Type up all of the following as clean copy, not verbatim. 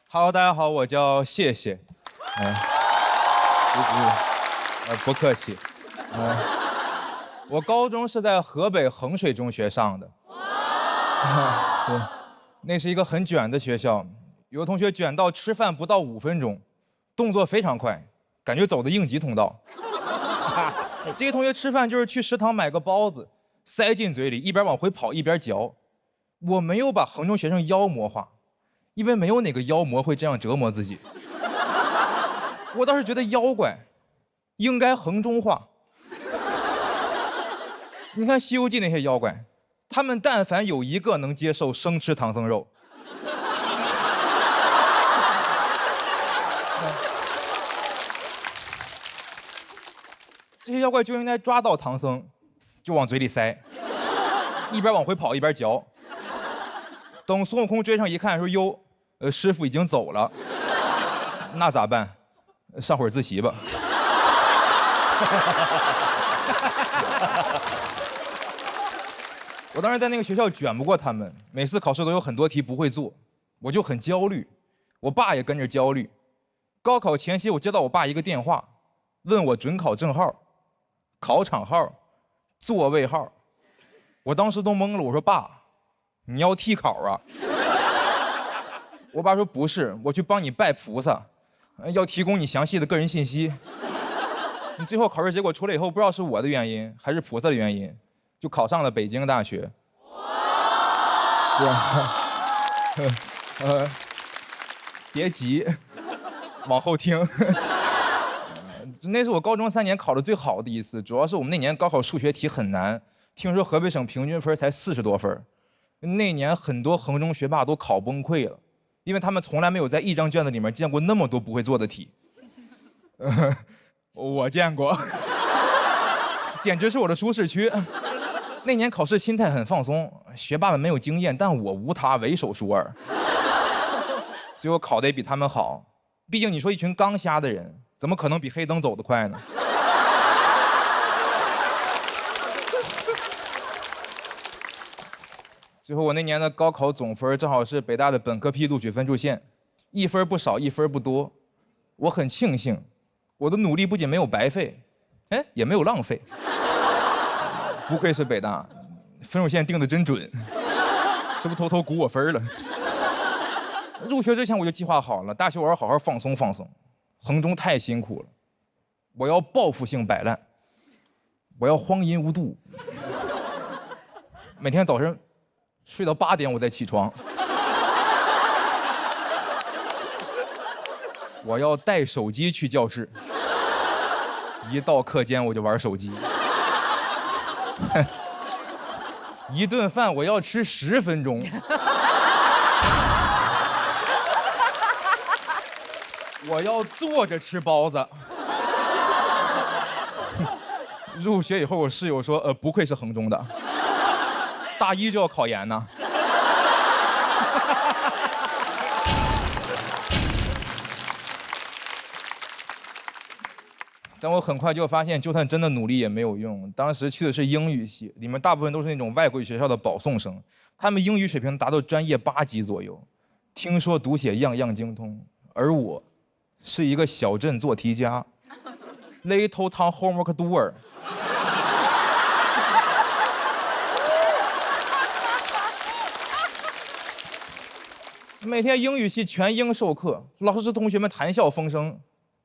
Hello，大家好，我叫谢谢。不客气。我高中是在河北衡水中学上的。对，那是一个很卷的学校，有的同学卷到吃饭不到5分钟，动作非常快，感觉走的应急通道。这些同学吃饭就是去食堂买个包子，塞进嘴里，一边往回跑一边嚼。我没有把衡中学生妖魔化，因为没有哪个妖魔会这样折磨自己。我倒是觉得妖怪应该衡中化。你看《西游记》那些妖怪，他们但凡有一个能接受生吃唐僧肉，这些妖怪就应该抓到唐僧，就往嘴里塞，一边往回跑一边嚼。等孙悟空追上一看，说：“哟，师傅已经走了，那咋办？上会儿自习吧。”我当时在那个学校卷不过他们，每次考试都有很多题不会做，我就很焦虑，我爸也跟着焦虑。高考前夕，我接到我爸一个电话，问我准考证号、考场号、座位号，我当时都懵了。我说：“爸，你要替考啊？”我爸说：“不是，我去帮你拜菩萨，要提供你详细的个人信息。”你最后考试结果出来以后，不知道是我的原因还是菩萨的原因，就考上了北京大学。别急，往后听。那是我高中3年考的最好的一次，主要是我们那年高考数学题很难，听说河北省平均分才40多分。那年很多衡中学霸都考崩溃了，因为他们从来没有在一张卷子里面见过那么多不会做的题。我见过，简直是我的舒适区。那年考试心态很放松，学霸们没有经验，但我无他，唯手数2。最后考得也比他们好，毕竟你说一群刚瞎的人，怎么可能比黑灯走得快呢？最后我那年的高考总分正好是北大的本科批录取分数线，1分不少，1分不多。我很庆幸，我的努力不仅没有白费，也没有浪费。不愧是北大，分数线定得真准，是不是偷偷估我分了？入学之前我就计划好了，大学我要好好放松放松，衡中太辛苦了，我要报复性摆烂，我要荒淫无度，每天早晨睡到8点我再起床，我要带手机去教室，一到课间我就玩手机。一顿饭我要吃10分钟，我要坐着吃包子。入学以后，我室友说：“不愧是衡中的，大1就要考研呢。”但我很快就发现，就算真的努力也没有用。当时去的是英语系，里面大部分都是那种外国语学校的保送生，他们英语水平达到专业8级左右，听说读写样样精通。而我，是一个小镇做题家 ，Little Town Homework Doer。每天英语系全英授课，老师同学们谈笑风生，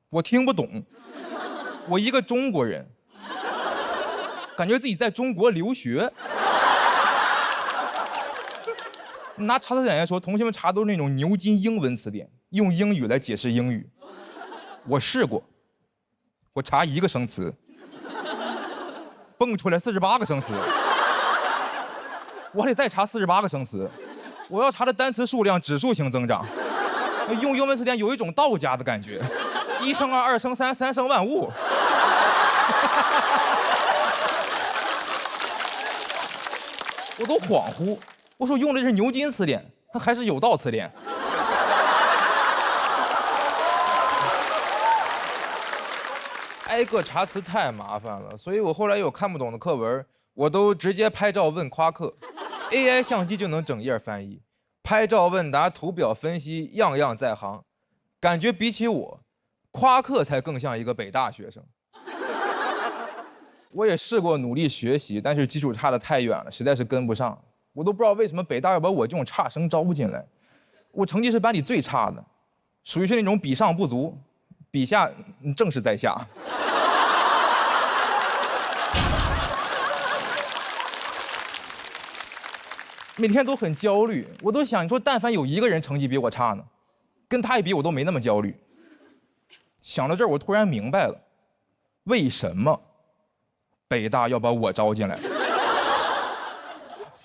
我听不懂。我一个中国人，感觉自己在中国留学。拿查词典来说，同学们查都是那种牛津英文词典，用英语来解释英语。我试过，我查1个生词，蹦出来48个生词，我得再查48个生词，我要查的单词数量指数型增长。用英文词典有一种道家的感觉，1生2，2生3，3生万物。我都恍惚，我说用的是牛津词典，还是有道词典？挨个查词太麻烦了，所以我后来有看不懂的课文，我都直接拍照问夸克 ，AI 相机就能整页翻译。拍照问答、图表分析，样样在行。感觉比起我，夸克才更像一个北大学生。我也试过努力学习，但是基础差得太远了，实在是跟不上。我都不知道为什么北大要把我这种差生招进来。我成绩是班里最差的，属于是那种比上不足，比下正是在下。每天都很焦虑，我都想，你说但凡有一个人成绩比我差呢，跟他一比我都没那么焦虑。想到这儿，我突然明白了，为什么北大要把我招进来。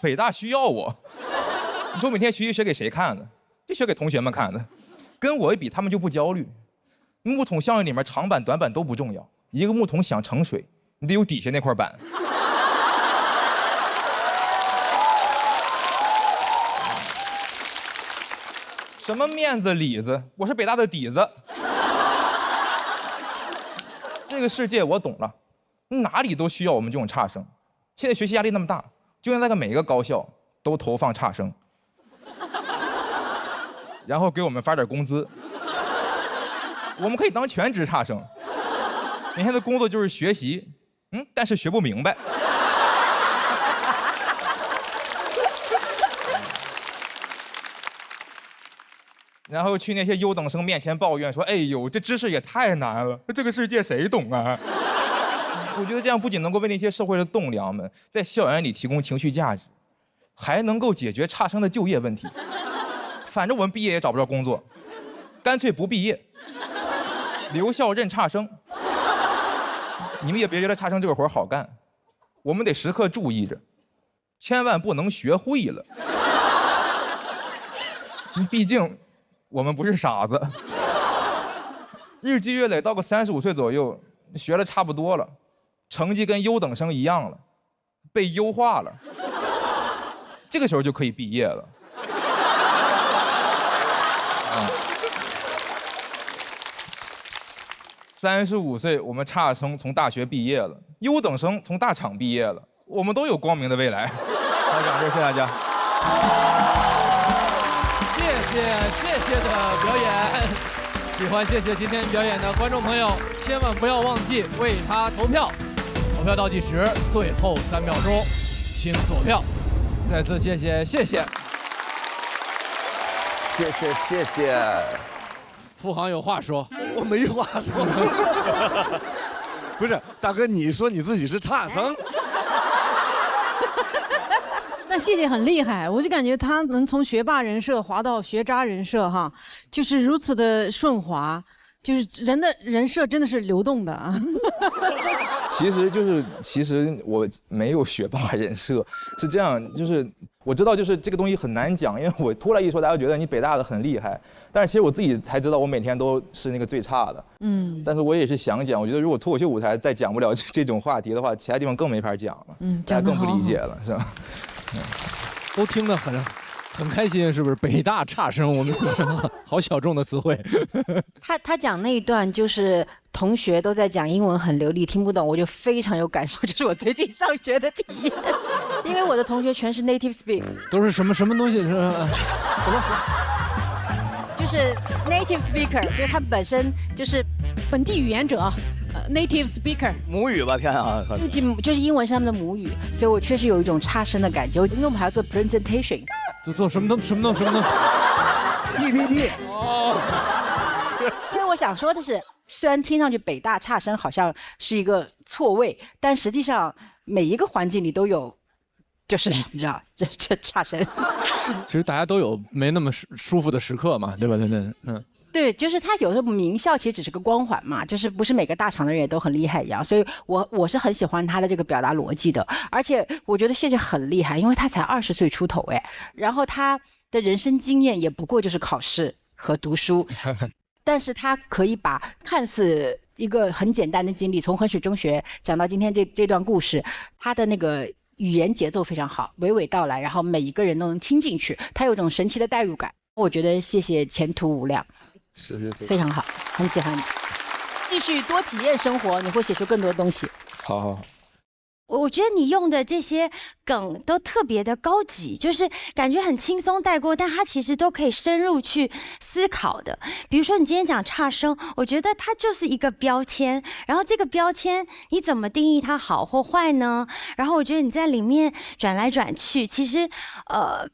北大需要我，你说每天学习学给谁看的？就学给同学们看的，跟我一比，他们就不焦虑。木桶效应里面长板短板都不重要，一个木桶想盛水，你得有底下那块板。什么面子里子，我是北大的底子。这个世界我懂了，哪里都需要我们这种差生。现在学习压力那么大，就应该在每一个高校都投放差生，然后给我们发点工资，我们可以当全职差生。每天的工作就是学习，但是学不明白。然后去那些优等生面前抱怨说：“哎呦，这知识也太难了，这个世界谁懂啊？”我觉得这样不仅能够为那些社会的栋梁们在校园里提供情绪价值，还能够解决差生的就业问题。反正我们毕业也找不着工作，干脆不毕业，留校任差生。你们也别觉得差生这个活好干，我们得时刻注意着，千万不能学会了。毕竟我们不是傻子。日积月累，到个35岁左右，学了差不多了，成绩跟优等生一样了，被优化了，这个时候就可以毕业了。35岁，我们差生从大学毕业了，优等生从大厂毕业了，我们都有光明的未来。好，掌声，谢谢大家。谢谢的表演，喜欢谢谢今天表演的观众朋友，千万不要忘记为他投票。投票倒计时，最后3秒钟，请锁票。再次谢谢。谢谢。付航有话说，我没话说。不是，大哥，你说你自己是差生。那谢谢很厉害，我就感觉他能从学霸人设滑到学渣人设哈，就是如此的顺滑，就是人的人设真的是流动的啊。其实我没有学霸人设，是这样，就是我知道就是这个东西很难讲，因为我突然一说，大家觉得你北大的很厉害，但是其实我自己才知道我每天都是那个最差的。但是我也是想讲，我觉得如果脱口秀舞台再讲不了这种话题的话，其他地方更没法讲了，大家更不理解了，是吧？都听得很开心，是不是？北大差生，我们好小众的词汇。他讲那一段就是同学都在讲英文很流利，听不懂，我就非常有感受，就是我最近上学的体验，因为我的同学全是 native speak， 都是什么东西？什么？就是 native speaker， 就是他本身就是本地语言者。native speaker 母语吧，偏啊，就是英文是他们的母语，所以我确实有一种差生的感觉，因为我们还要做 presentation， 做什么东 PPT。所以我想说的是，虽然听上去北大差生好像是一个错位，但实际上每一个环境里都有，就是你知道这差生。其实大家都有没那么舒服的时刻嘛，对吧？对，就是他有时候名校其实只是个光环嘛，就是不是每个大厂的人也都很厉害一样，所以我是很喜欢他的这个表达逻辑的，而且我觉得谢谢很厉害，因为他才20岁出头哎，然后他的人生经验也不过就是考试和读书，但是他可以把看似一个很简单的经历，从衡水中学讲到今天这段故事，他的那个语言节奏非常好，娓娓道来，然后每一个人都能听进去，他有种神奇的代入感，我觉得谢谢前途无量。是非常好，很喜欢你，继续多体验生活，你会写出更多东西。好。我觉得你用的这些梗都特别的高级，就是感觉很轻松带过，但它其实都可以深入去思考的。比如说你今天讲差生，我觉得它就是一个标签，然后这个标签你怎么定义它好或坏呢？然后我觉得你在里面转来转去，其实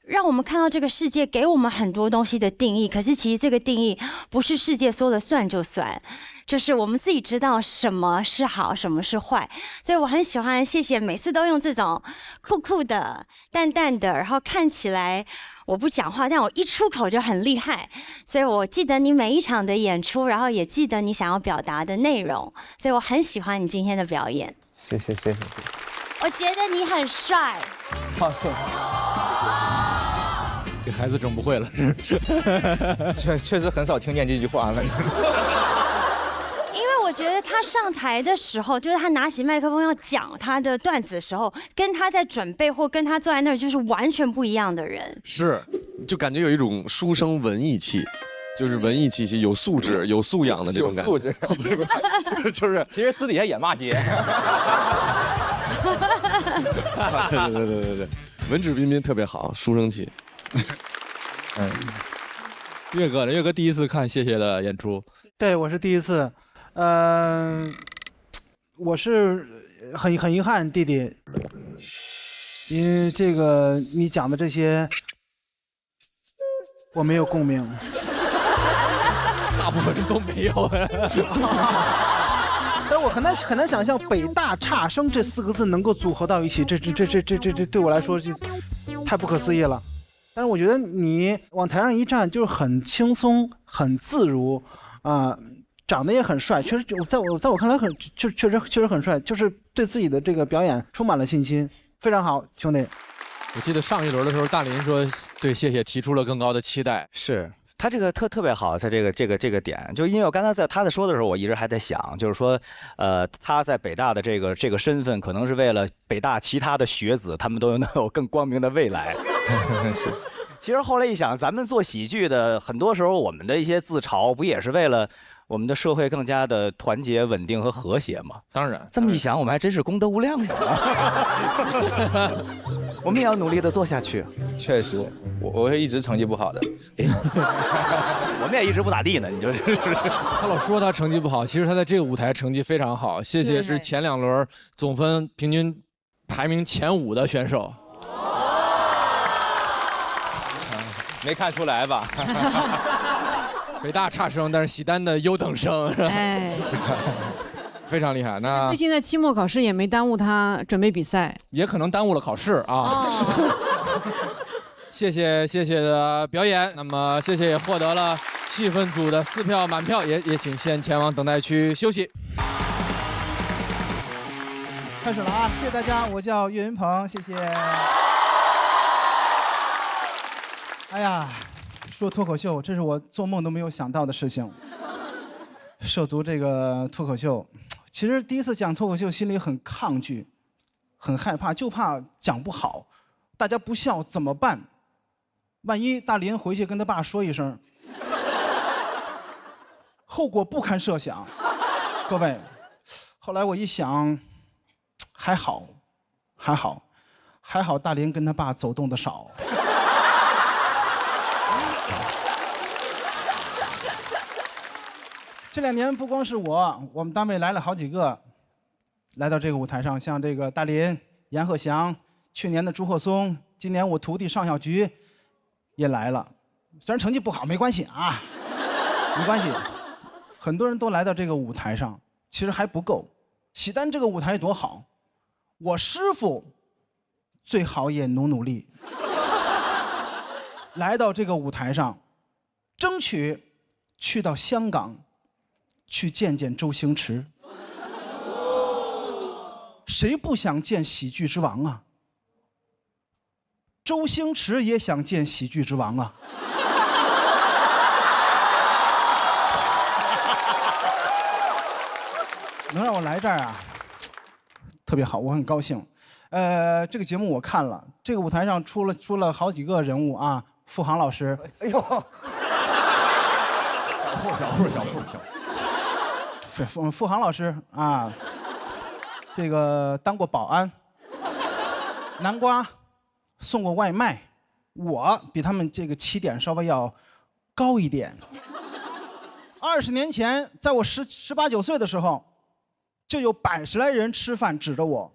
让我们看到这个世界给我们很多东西的定义，可是其实这个定义不是世界说了算就算。就是我们自己知道什么是好，什么是坏，所以我很喜欢，谢谢每次都用这种酷酷的、淡淡的，然后看起来我不讲话，但我一出口就很厉害，所以我记得你每一场的演出，然后也记得你想要表达的内容，所以我很喜欢你今天的表演。谢谢谢谢。我觉得你很帅。好，谢谢。这孩子整不会了。确实很少听见这句话了。因为我觉得他上台的时候，就是他拿起麦克风要讲他的段子的时候，跟他在准备或跟他坐在那儿就是完全不一样的人。是，就感觉有一种书生文艺气，就是文艺气息，有素质、有素养的那种感觉。有素质，就是，其实私底下也骂街。对，文质彬彬特别好，书生气。岳哥呢？岳哥第一次看谢谢的演出，对我是第一次，我是很遗憾，弟弟，因为这个你讲的这些我没有共鸣，大部分人都没有。但我很难想象北大差生这4个字能够组合到一起，这对我来说就太不可思议了。但是我觉得你往台上一站，就是很轻松、很自如，长得也很帅，确实在我看来确实很帅，就是对自己的这个表演充满了信心，非常好，兄弟。我记得上一轮的时候，大林说对谢谢提出了更高的期待。是他这个特别好，他这个点，就因为我刚才在他说的时候，我一直还在想，就是说，他在北大的这个身份，可能是为了北大其他的学子，他们都能有更光明的未来。其实后来一想，咱们做喜剧的，很多时候我们的一些自嘲，不也是为了我们的社会更加的团结、稳定和和谐吗？当然，这么一想，我们还真是功德无量的。我们也要努力的做下去。确实，我是一直成绩不好的。我们也一直不咋地呢，你就是。他老说他成绩不好，其实他在这个舞台成绩非常好。谢谢是前2轮总分平均排名前5的选手。没看出来吧？北大差生，但是喜丹的优等生，哎，非常厉害。那最近的期末考试也没耽误他准备比赛，也可能耽误了考试啊。谢谢的表演，那么谢谢也获得了气氛组的4票满票，也请先前往等待区休息。开始了啊！谢谢大家，我叫岳云鹏，谢谢。哎呀，说脱口秀，这是我做梦都没有想到的事情。涉足这个脱口秀，其实第一次讲脱口秀，心里很抗拒，很害怕，就怕讲不好，大家不笑怎么办？万一大林回去跟他爸说一声，后果不堪设想。各位，后来我一想，还好，大林跟他爸走动的少。这2年不光是我们单位来了好几个，来到这个舞台上，像这个大林、阎鹤祥，去年的朱鹤松，今年我徒弟尚小菊也来了。虽然成绩不好，没关系啊，没关系。很多人都来到这个舞台上，其实还不够。喜丹这个舞台多好，我师傅最好也努力，来到这个舞台上，争取去到香港。去见见周星驰，谁不想见喜剧之王啊？周星驰也想见喜剧之王啊！能让我来这儿啊，特别好，我很高兴。这个节目我看了，这个舞台上出了好几个人物啊，付航老师，哎呦，小付。付航老师啊，这个当过保安南瓜，送过外卖，我比他们这个起点稍微要高一点。20年前，在我18、19岁的时候，就有100来人吃饭指着我，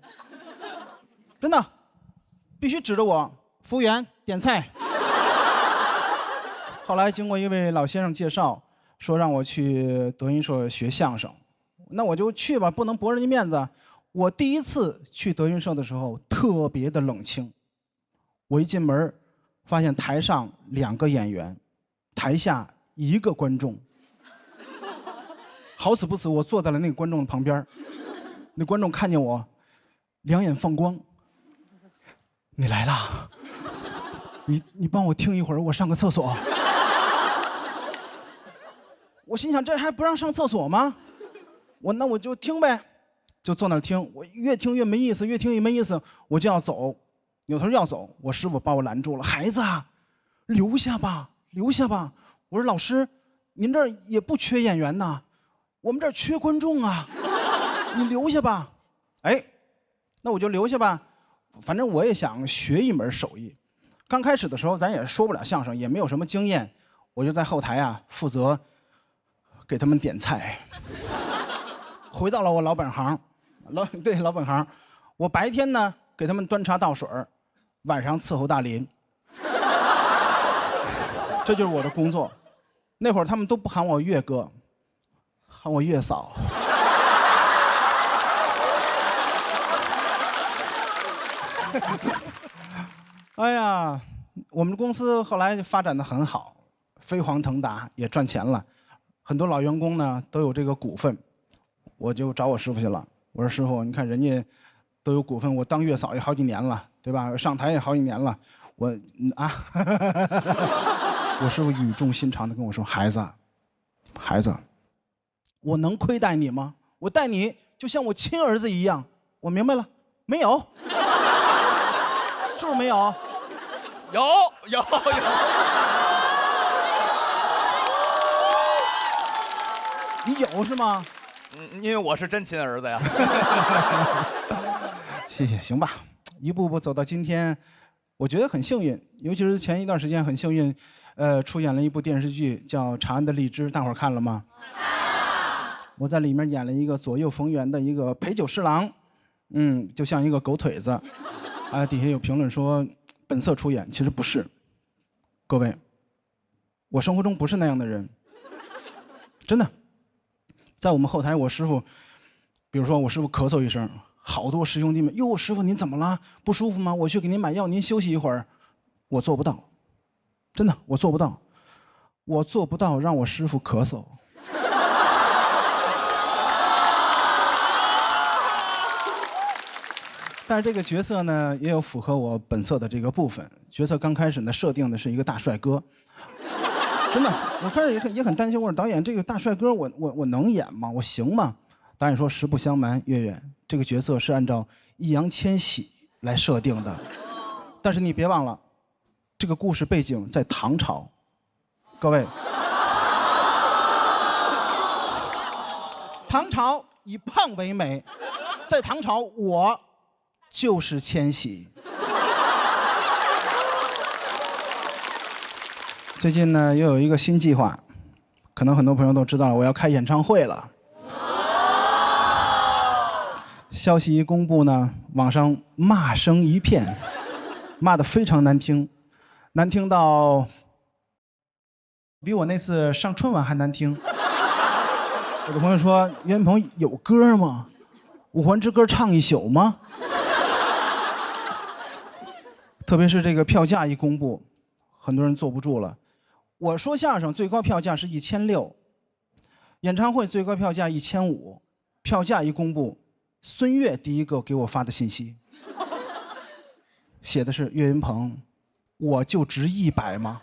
真的，必须指着我，服务员点菜。后来经过一位老先生介绍，说让我去德云社学相声，那我就去吧，不能驳人家面子。我第一次去德云社的时候，特别的冷清。我一进门，发现台上2个演员，台下1个观众。好死不死，我坐在了那个观众的旁边。那观众看见我，两眼放光。你来了，你帮我听一会儿，我上个厕所。我心想，这还不让上厕所吗？那我就听呗，就坐那儿听。我越听越没意思，越听越没意思，我就要走，扭头要走，我师傅把我拦住了。孩子啊，留下吧，留下吧。我说老师，您这儿也不缺演员呐，我们这儿缺观众啊，你留下吧。哎，那我就留下吧，反正我也想学一门手艺。刚开始的时候，咱也说不了相声，也没有什么经验，我就在后台啊负责给他们点菜。回到了我老本行，老本行。我白天呢给他们端茶倒水，晚上伺候大林，这就是我的工作。那会儿他们都不喊我岳哥，喊我岳嫂。哎呀，我们公司后来发展得很好，飞黄腾达，也赚钱了。很多老员工呢都有这个股份，我就找我师傅去了。我说师傅，你看人家都有股份，我当月嫂也好几年了，对吧？上台也好几年了，我师傅语重心长地跟我说：“孩子，我能亏待你吗？我待你就像我亲儿子一样。我明白了，没有，是不是没有？有。你有是吗？因为我是真亲儿子呀。谢谢，行吧，一步步走到今天，我觉得很幸运，尤其是前一段时间很幸运，出演了一部电视剧叫《长安的荔枝》，大伙儿看了吗？我在里面演了一个左右逢源的一个陪酒侍郎，就像一个狗腿子，底下有评论说本色出演，其实不是。各位，我生活中不是那样的人，真的。在我们后台，我师傅，比如说我师傅咳嗽一声，好多师兄弟们，哟，师傅您怎么了？不舒服吗？我去给您买药，您休息一会儿。我做不到，真的，我做不到，我做不到让我师傅咳嗽。但是这个角色呢，也有符合我本色的这个部分。角色刚开始呢，设定的是一个大帅哥。真的，我开始也很担心，我说导演，这个大帅哥我能演吗？我行吗？导演说实不相瞒，岳岳，这个角色是按照易烊千玺来设定的，但是你别忘了，这个故事背景在唐朝，各位，唐朝以胖为美，在唐朝我就是千玺。最近呢，又有一个新计划，可能很多朋友都知道了，我要开演唱会了。消息一公布呢，网上骂声一片，骂得非常难听，难听到比我那次上春晚还难听。有的朋友说，岳云鹏有歌吗？五环之歌唱一宿吗？特别是这个票价一公布，很多人坐不住了。我说相声最高票价是1600，演唱会最高票价1500，票价一公布，孙越第一个给我发的信息，写的是岳云鹏，我就值100吗？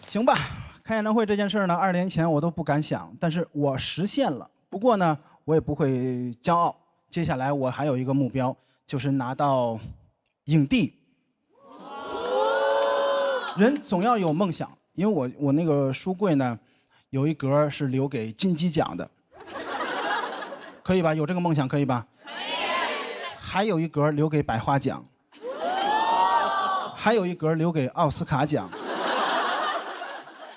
行吧，开演唱会这件事呢，2年前我都不敢想，但是我实现了。不过呢，我也不会骄傲。接下来我还有一个目标，就是拿到影帝。人总要有梦想，因为我那个书柜呢，有一格是留给金鸡奖的，可以吧？有这个梦想可以吧？可以。还有一格留给百花奖，还有一格留给奥斯卡奖。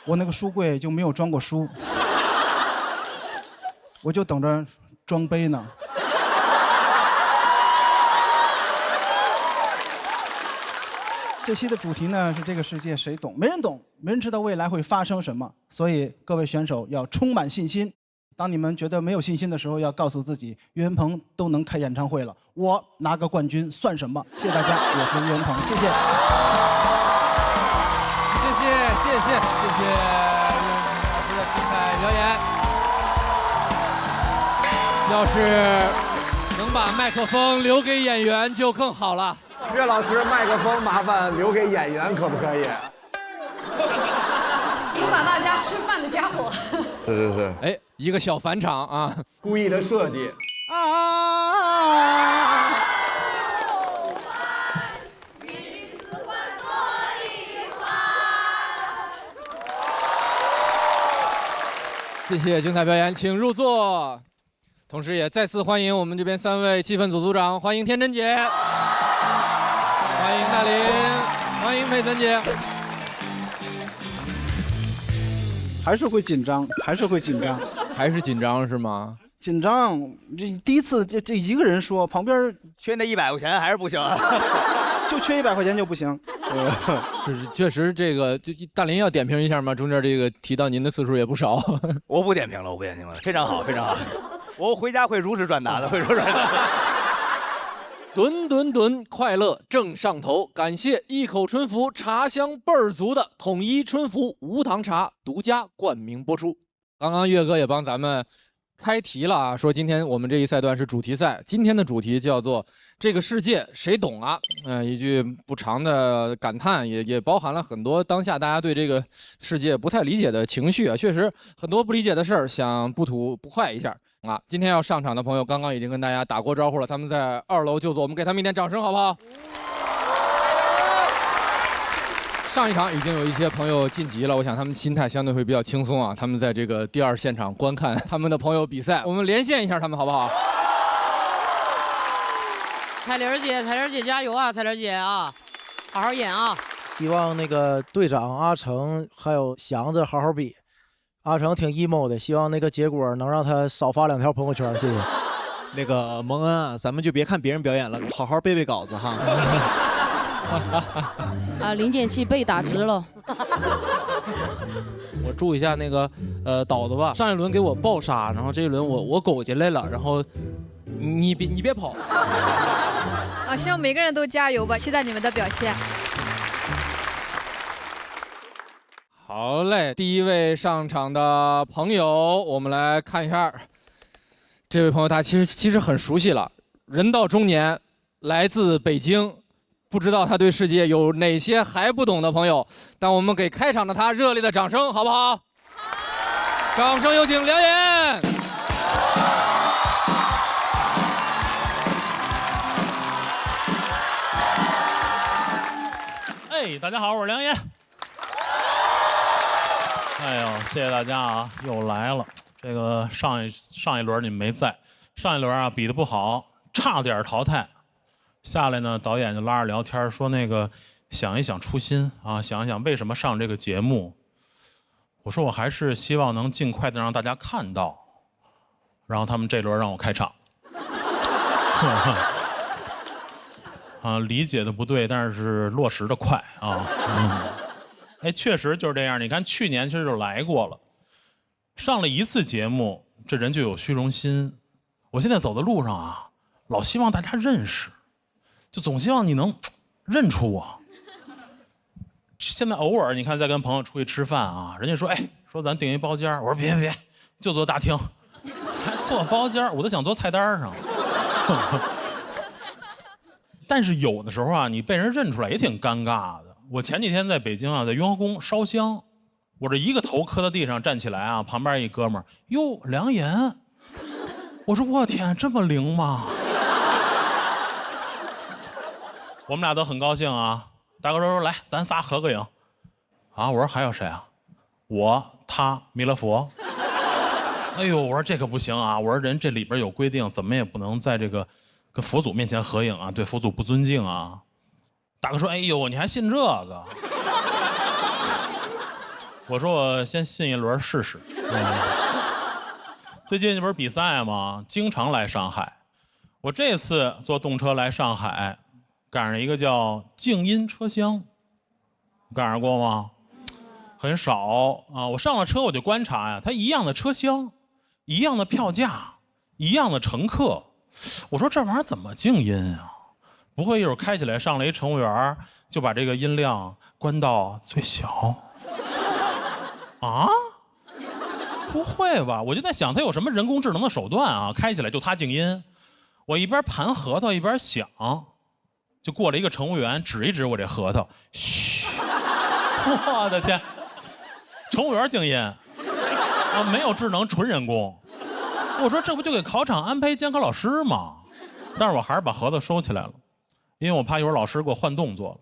我那个书柜就没有装过书，我就等着装杯呢。这期的主题呢是这个世界谁懂？没人懂，没人知道未来会发生什么，所以各位选手要充满信心。当你们觉得没有信心的时候，要告诉自己，岳云鹏都能开演唱会了，我拿个冠军算什么？谢谢大家，我是岳云鹏，谢谢。谢谢岳云鹏老师的精彩表演。要是能把麦克风留给演员就更好了。岳老师，麦克风麻烦留给演员，可不可以？主打大家吃饭的家伙。是。哎，一个小返场啊，故意的设计。谢谢精彩表演，请入座。同时也再次欢迎我们这边3位气氛组组长，欢迎天真姐，欢迎大林，欢迎佩森姐。还是会紧张，还是会紧张，还是紧张是吗？紧张。这第一次这一个人说，旁边缺那100块钱还是不行啊。就缺100块钱就不行。是，确实这个大林要点评一下吗？中间这个提到您的次数也不少。我不点评了，非常好，非常好。我回家会如实转达的，会如实转达。吨，快乐正上头！感谢一口春福茶香倍儿足的统一春福无糖茶独家冠名播出。刚刚岳哥也帮咱们开题了啊，说今天我们这一赛段是主题赛，今天的主题叫做这个世界谁懂啊？一句不长的感叹，也包含了很多当下大家对这个世界不太理解的情绪啊。确实很多不理解的事儿，想不吐不快一下啊。今天要上场的朋友刚刚已经跟大家打过招呼了，他们在2楼就坐，我们给他们一点掌声好不好？上一场已经有一些朋友晋级了，我想他们心态相对会比较轻松啊。他们在这个第2现场观看他们的朋友比赛，我们连线一下他们好不好？彩玲姐加油啊！彩玲姐啊，好好演啊！希望那个队长阿成还有祥子好好比。阿成挺 emo 的，希望那个结果能让他少发2条朋友圈，谢谢。那个蒙恩啊，咱们就别看别人表演了，好好背稿子哈。啊，零件器被打直了。我祝一下那个岛子吧，上一轮给我爆杀，然后这一轮我苟进来了，然后你别跑。啊，希望每个人都加油吧，期待你们的表现。好嘞，第1位上场的朋友，我们来看一下，这位朋友他其实很熟悉了，人到中年，来自北京。不知道他对世界有哪些还不懂的朋友，但我们给开场的他热烈的掌声，好不好？掌声有请梁岩。哎，大家好，我是梁岩。哎呦，谢谢大家啊，又来了。这个上一轮你们没在，上一轮啊比得不好，差点淘汰。下来呢，导演就拉着聊天说那个想一想初心啊，想一想为什么上这个节目。我说我还是希望能尽快的让大家看到，然后他们这轮让我开场。啊，理解的不对，但是落实的快啊。哎，确实就是这样。你看去年其实就来过了，上了1次节目，这人就有虚荣心。我现在走的路上啊，老希望大家认识。就总希望你能认出我。现在偶尔你看在跟朋友出去吃饭啊，人家说说咱订一包间，我说别，就坐大厅，还坐包间，我都想坐菜单上。但是有的时候啊，你被人认出来也挺尴尬的。我前几天在北京啊，在雍和宫烧香，我这一个头磕到地上站起来啊，旁边一哥们儿，哟，梁岩，我说我天，这么灵吗？我们俩都很高兴啊，大哥说来，咱仨合个影，啊，我说还有谁啊？我他弥勒佛。哎呦，我说这可不行啊！我说人这里边有规定，怎么也不能在这个跟佛祖面前合影啊，对佛祖不尊敬啊。大哥说：“哎呦，你还信这个？”我说：“我先信一轮试试。”最近这不是比赛吗？经常来上海。我这次坐动车来上海，赶上一个叫静音车厢，赶上过吗？很少啊。我上了车我就观察呀，它一样的车厢，一样的票价，一样的乘客，我说这玩意儿怎么静音啊？不会一会儿开起来上来一乘务员就把这个音量关到最小啊？不会吧？我就在想，他有什么人工智能的手段啊？开起来就他静音。我一边盘核桃一边想，就过来一个乘务员，指一指我这核桃，嘘！我的天，乘务员静音啊，没有智能，纯人工。我说这不就给考场安排监考老师吗？但是我还是把核桃收起来了，因为我怕一会儿老师给我换动作了。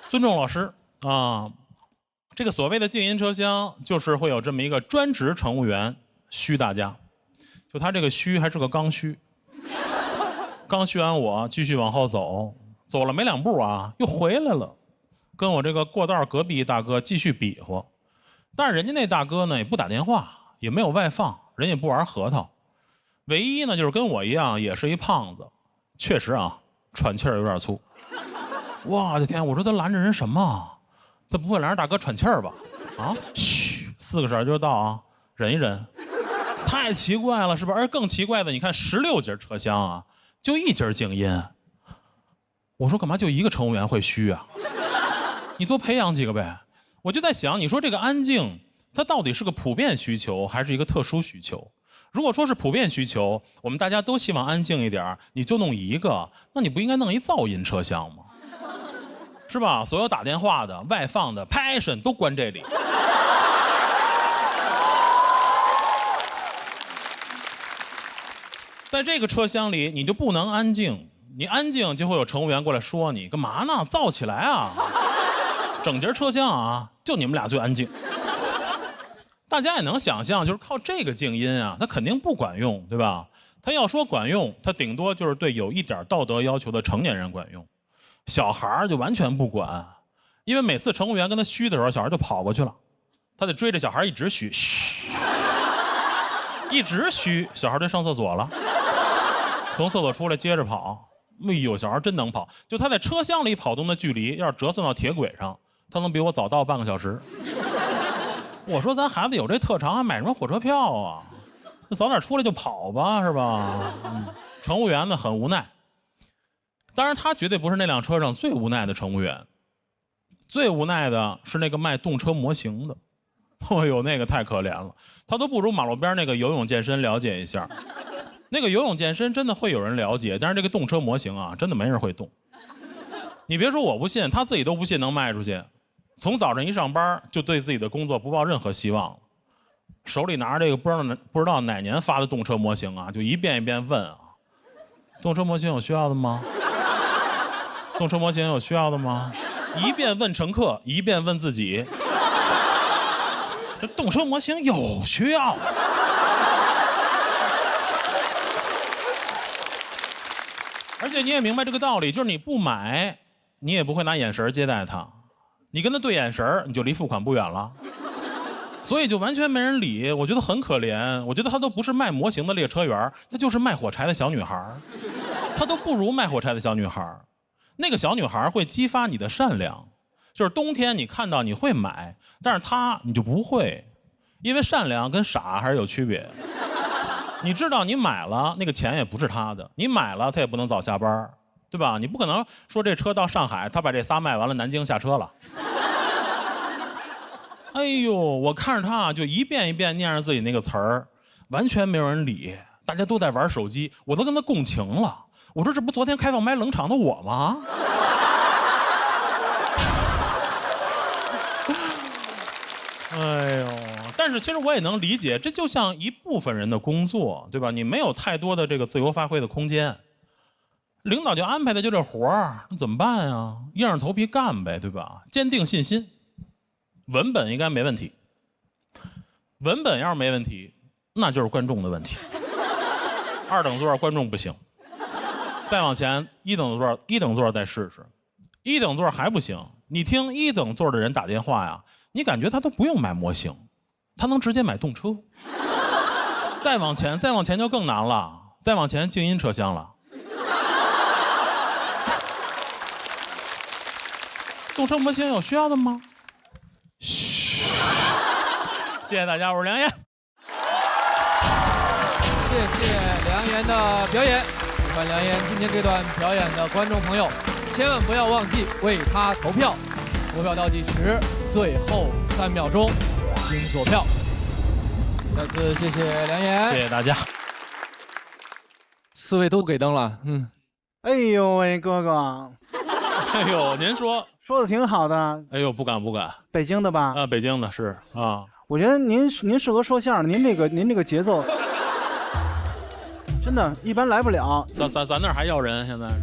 尊重老师啊！这个所谓的静音车厢，就是会有这么一个专职乘务员嘘大家，就他这个嘘还是个刚需。刚嘘完我继续往后走，走了没2步啊，又回来了，跟我这个过道隔壁大哥继续比划。但是人家那大哥呢也不打电话，也没有外放，人也不玩核桃，唯一呢就是跟我一样也是一胖子，确实啊喘气儿有点粗。我的天！我说他拦着人什么？他不会拦着大哥喘气儿吧？啊，嘘，4个小时就到啊，忍一忍。太奇怪了，是吧？而更奇怪的，你看16节车厢啊，就1节静音。我说干嘛就一个乘务员会嘘啊？你多培养几个呗。我就在想，你说这个安静，它到底是个普遍需求还是一个特殊需求？如果说是普遍需求，我们大家都希望安静一点，你就弄一个，那你不应该弄一噪音车厢吗？是吧？所有打电话的、外放的、passion 都关这里。在这个车厢里，你就不能安静，你安静就会有乘务员过来说你干嘛呢？燥起来啊！整节车厢啊，就你们俩最安静。大家也能想象，就是靠这个静音啊，它肯定不管用，对吧？它要说管用，它顶多就是对有一点道德要求的成年人管用。小孩就完全不管，因为每次乘务员跟他嘘的时候，小孩就跑过去了，他得追着小孩一直嘘，嘘，一直嘘，小孩就上厕所了，从厕所出来接着跑。哎呦，小孩真能跑！就他在车厢里跑动的距离，要是折算到铁轨上，他能比我早到半个小时。我说咱孩子有这特长，还买什么火车票啊？那早点出来就跑吧，是吧？乘务员呢很无奈。当然，他绝对不是那辆车上最无奈的乘务员，最无奈的是那个卖动车模型的。哎呦，那个太可怜了，他都不如马路边那个游泳健身了解一下。那个游泳健身真的会有人了解，但是这个动车模型啊，真的没人会动。你别说我不信，他自己都不信能卖出去。从早上一上班就对自己的工作不抱任何希望，手里拿着这个不知道哪年发的动车模型啊，就一遍一遍问啊：动车模型有需要的吗？动车模型有需要的吗？一遍问乘客，一遍问自己。这动车模型有需要。而且你也明白这个道理，就是你不买，你也不会拿眼神接待他，你跟他对眼神，你就离付款不远了。所以就完全没人理，我觉得很可怜。我觉得他都不是卖模型的列车员，他就是卖火柴的小女孩，他都不如卖火柴的小女孩。那个小女孩会激发你的善良，就是冬天你看到你会买，但是她你就不会，因为善良跟傻还是有区别。你知道你买了那个钱也不是她的，你买了她也不能早下班，对吧？你不可能说这车到上海，她把这仨卖完了，南京下车了。哎呦，我看着她就一遍一遍念着自己那个词儿，完全没有人理，大家都在玩手机，我都跟她共情了。我说这不昨天开放麦冷场的我吗？哎呦，但是其实我也能理解，这就像一部分人的工作，对吧？你没有太多的这个自由发挥的空间，领导就安排的就这活儿，那怎么办呀？硬着头皮干呗，对吧？坚定信心，文本应该没问题。文本要是没问题，那就是观众的问题。2等座观众不行，再往前1等座再试试，1等座还不行，你听1等座的人打电话呀，你感觉他都不用买模型。他能直接买动车，再往前就更难了，再往前静音车厢了。动车模型有需要的吗？嘘，谢谢大家，我是梁岩。谢谢梁岩的表演。喜欢梁岩今天这段表演的观众朋友，千万不要忘记为他投票。投票倒计时最后3秒钟。请锁票。再次谢谢梁岩，谢谢大家。4位都给灯了，哎呦喂，哥哥，哎呦，您说的挺好的。哎呦，不敢。北京的吧？北京的是啊。我觉得您适合说相声，您这个节奏，真的，一般来不了。咱那儿还要人，现在是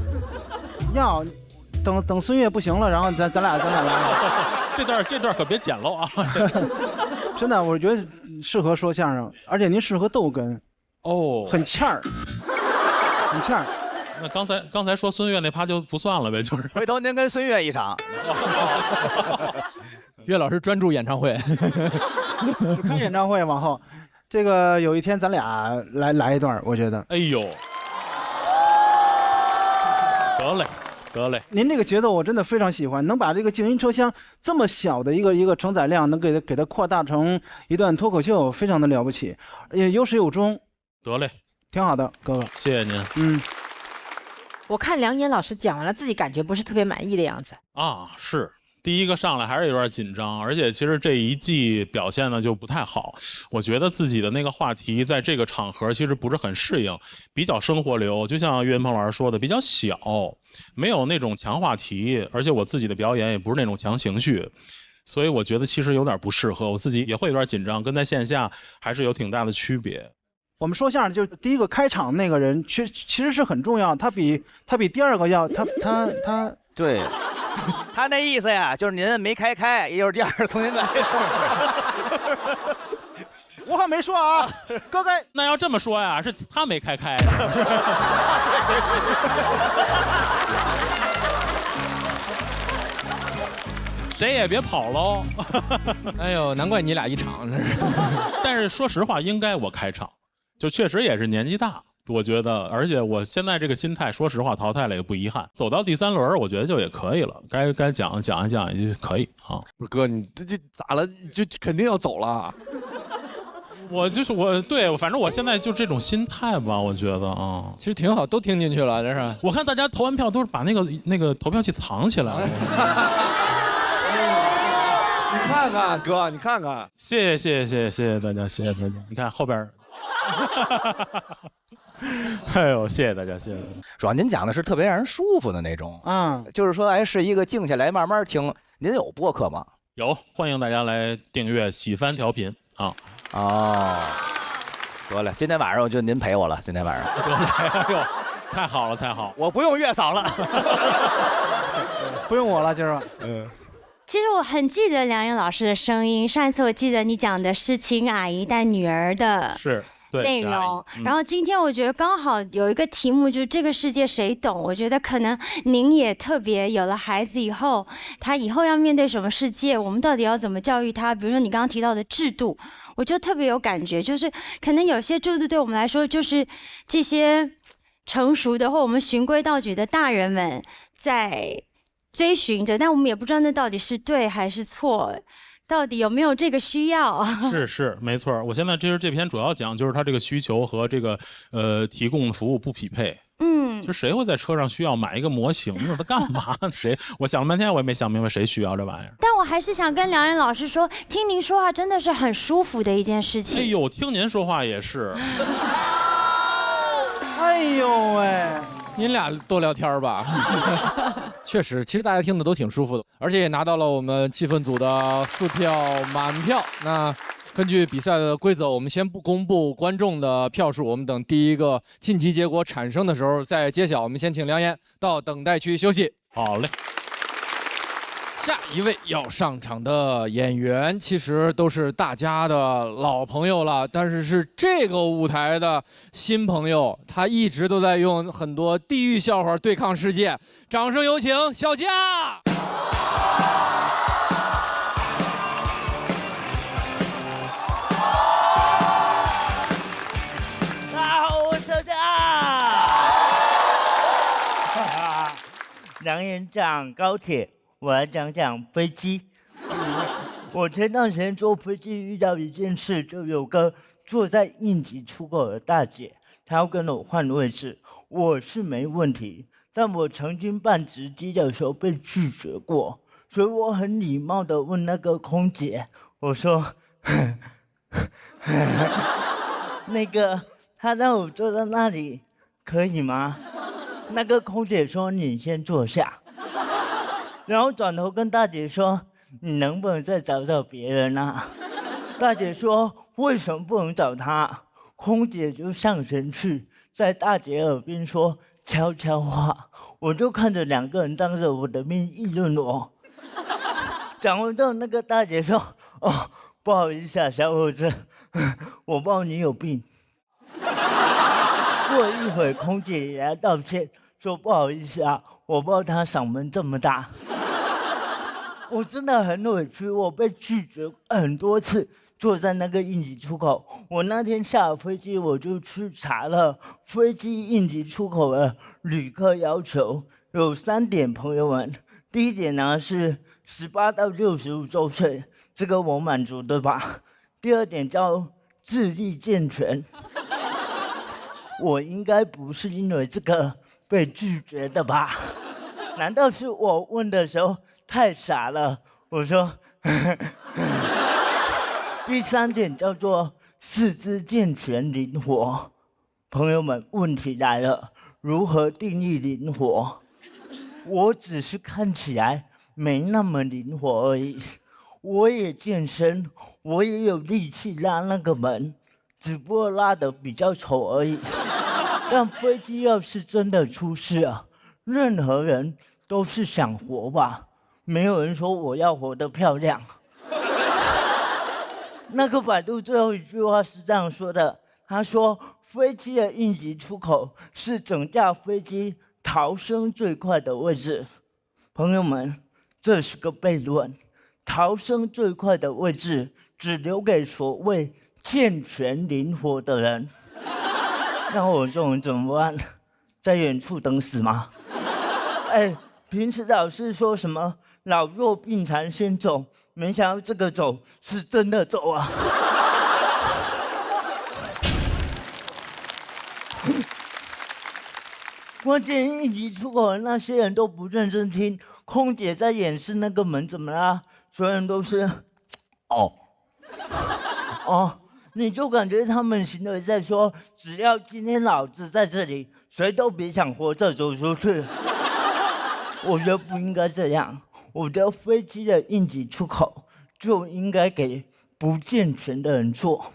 要等孙越不行了，然后咱俩来。这段可别剪喽啊！真的，我觉得适合说相声，而且您适合逗哏，很欠儿，很欠儿。那刚才说孙越那趴就不算了呗，就是。回头您跟孙越一场。岳老师专注演唱会，只看演唱会往后，这个有一天咱俩来一段，我觉得。哎呦，得嘞。您这个节奏我真的非常喜欢，能把这个静音车厢这么小的一个承载量，能给它扩大成一段脱口秀，非常的了不起，也有始有终。得嘞，挺好的，哥哥，谢谢您。我看梁岩老师讲完了，自己感觉不是特别满意的样子啊，是。第一个上来还是有点紧张，而且其实这一季表现的就不太好。我觉得自己的那个话题在这个场合其实不是很适应，比较生活流，就像岳云鹏老师说的，比较小，没有那种强话题，而且我自己的表演也不是那种强情绪，所以我觉得其实有点不适合，我自己也会有点紧张，跟在线下还是有挺大的区别。我们说相声就是第一个开场那个人，其实是很重要，他比第二个要他对。他那意思呀，就是您没开，也就是第二从您来说。我可没说啊，哥哥。那要这么说呀，是他没开。谁也别跑喽！哎呦，难怪你俩一场。但是说实话，应该我开场，就确实也是年纪大。我觉得，而且我现在这个心态，说实话，淘汰了也不遗憾。走到第3轮，我觉得就也可以了，该讲也就可以啊。不是哥，你这咋了？就肯定要走了。反正我现在就这种心态吧，我觉得啊，其实挺好，都听进去了，这是。我看大家投完票都是把那个投票器藏起来了。你看看，哥，你看看，谢谢大家，谢谢大家。你看后边。哎呦，谢谢大家。主要您讲的是特别让人舒服的那种，就是说，是一个静下来慢慢听。您有播客吗？有，欢迎大家来订阅喜番调频啊。哦，得嘞，今天晚上就您陪我了，今天晚上。得嘞，哎呦，太好了，我不用月嫂了，不用我了，今儿。其实我很记得梁岩老师的声音，上一次我记得你讲的是请阿姨带女儿的。是。内容，然后今天我觉得刚好有一个题目，就是这个世界谁懂？我觉得可能您也特别有了孩子以后，他以后要面对什么世界，我们到底要怎么教育他？比如说你刚刚提到的制度，我就特别有感觉，就是可能有些制度对我们来说，就是这些成熟的或我们循规蹈矩的大人们在追寻着，但我们也不知道那到底是对还是错。到底有没有这个需要？是没错。我现在这篇主要讲就是他这个需求和这个提供的服务不匹配。就谁会在车上需要买一个模型呢？他干嘛？我想了半天，我也没想明白谁需要这玩意儿。但我还是想跟梁岩老师说，听您说话真的是很舒服的一件事情。哎呦，听您说话也是。哎呦喂！您俩多聊天吧。确实，其实大家听的都挺舒服的，而且也拿到了我们气氛组的4票满票。那根据比赛的规则，我们先不公布观众的票数，我们等第一个晋级结果产生的时候再揭晓。我们先请梁岩到等待区休息。好嘞。下一位要上场的演员，其实都是大家的老朋友了，但是这个舞台的新朋友，他一直都在用很多地狱笑话对抗世界。掌声有请小佳。大家好，我是小佳。梁岩讲高铁，我来讲讲飞机。我前段时间坐飞机遇到一件事，就有个坐在应急出口的大姐，她要跟我换位置，我是没问题，但我曾经办值机的时候被拒绝过，所以我很礼貌的问那个空姐，我说，那个她让我坐在那里，可以吗？那个空姐说你先坐下。然后转头跟大姐说：“你能不能再找找别人啊？”大姐说：“为什么不能找他？”空姐就上前去，在大姐耳边说悄悄话。我就看着两个人当着我的面议论我。讲完之后，那个大姐说：“哦，不好意思啊，小伙子，我不知道你有病。”过了一会儿，空姐也来道歉，说：“不好意思啊，我不知道他嗓门这么大。”我真的很委屈，我被拒绝很多次，坐在那个应急出口。我那天下了飞机，我就去查了飞机应急出口的旅客要求，有3点，朋友们。第一点呢是18到65周岁，这个我满足对吧？第二点叫智力健全，我应该不是因为这个被拒绝的吧？难道是我问的时候太傻了？我说，第3点叫做四肢健全灵活。朋友们，问题来了，如何定义灵活？我只是看起来没那么灵活而已。我也健身，我也有力气拉那个门，只不过拉得比较丑而已。但飞机要是真的出事啊，任何人都是想活吧。没有人说我要活得漂亮。那个百度最后一句话是这样说的，他说飞机的应急出口是整架飞机逃生最快的位置。朋友们，这是个悖论，逃生最快的位置只留给所谓健全灵活的人。那我这种人怎么办？在远处等死吗？平时老是说什么老弱病残先走，没想到这个走是真的走啊！关键应急出口的那些人都不认真听，空姐在演示那个门怎么啦？所有人都是哦，你就感觉他们行为在说，只要今天老子在这里，谁都别想活着走出去。我觉得不应该这样，我觉得飞机的应急出口就应该给不健全的人坐，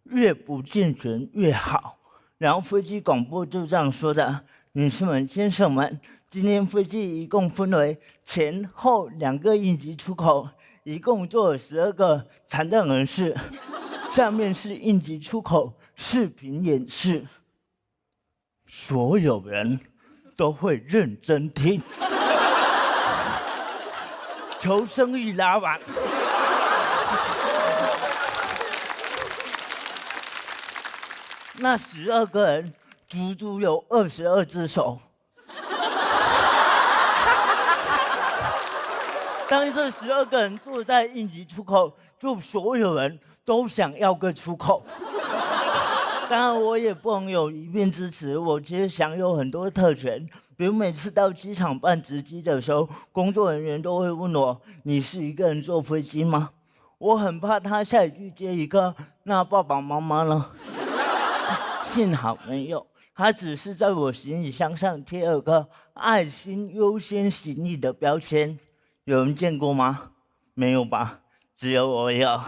越不健全越好。然后飞机广播就这样说的：女士们、先生们，今天飞机一共分为前后2个应急出口，一共坐了12个残障人士。下面是应急出口视频演示，所有人都会认真听。求生欲拉完。那12个人足足有22只手。当这12个人坐在应急出口，就所有人都想要个出口。当然，我也不能有一面之词，我其实享有很多特权。比如每次到机场办值机的时候，工作人员都会问我：“你是一个人坐飞机吗？”我很怕他下一句接一个：“那爸爸妈妈呢？”幸好没有，他只是在我行李箱上贴了个爱心优先行李的标签。有人见过吗？没有吧？只有我有。